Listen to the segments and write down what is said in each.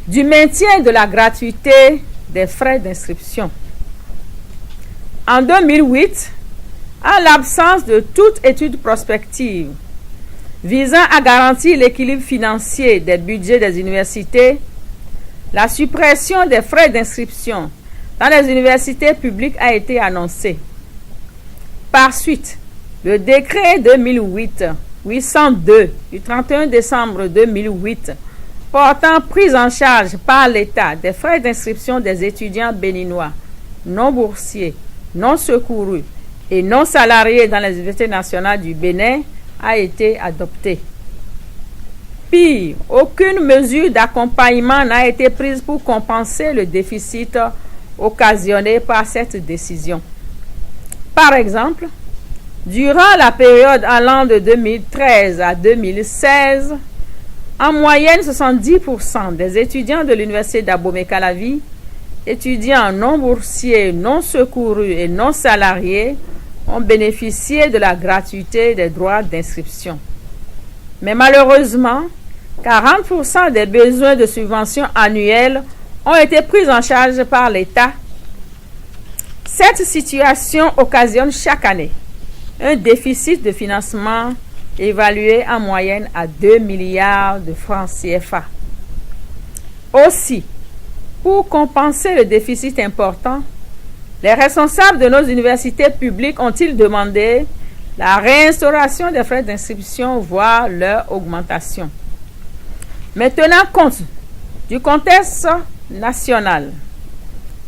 du maintien de la gratuité des frais d'inscription. En 2008, en l'absence de toute étude prospective visant à garantir l'équilibre financier des budgets des universités, la suppression des frais d'inscription dans les universités publiques a été annoncée. Par suite, le décret 2008-802 du 31 décembre 2008 portant prise en charge par l'État des frais d'inscription des étudiants béninois non boursiers, non secourus et non salariés dans les universités nationales du Bénin a été adopté. Pire, aucune mesure d'accompagnement n'a été prise pour compenser le déficit occasionné par cette décision. Par exemple, durant la période allant de 2013 à 2016, en moyenne, 70% des étudiants de l'Université d'Abomey-Calavi, étudiants non boursiers, non secourus et non salariés, ont bénéficié de la gratuité des droits d'inscription. Mais malheureusement, 40% des besoins de subventions annuelles ont été pris en charge par l'État. Cette situation occasionne chaque année un déficit de financement évalué en moyenne à 2 milliards de francs CFA. Aussi, pour compenser le déficit important, les responsables de nos universités publiques ont-ils demandé la réinstauration des frais d'inscription, voire leur augmentation. Mais tenant compte du contexte national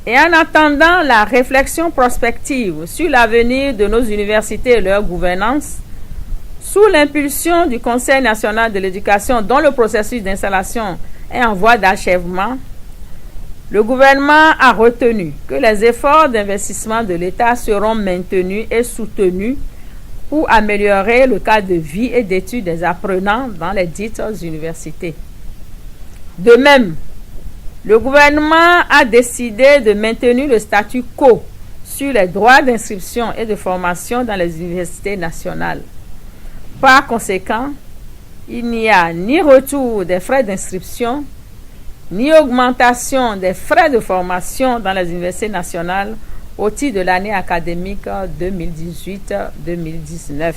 et en attendant la réflexion prospective sur l'avenir de nos universités et leur gouvernance, sous l'impulsion du Conseil national de l'éducation dont le processus d'installation est en voie d'achèvement, le gouvernement a retenu que les efforts d'investissement de l'État seront maintenus et soutenus pour améliorer le cadre de vie et d'études des apprenants dans les dites universités. De même, le gouvernement a décidé de maintenir le statu quo sur les droits d'inscription et de formation dans les universités nationales. Par conséquent, il n'y a ni retour des frais d'inscription, ni augmentation des frais de formation dans les universités nationales au titre de l'année académique 2018-2019.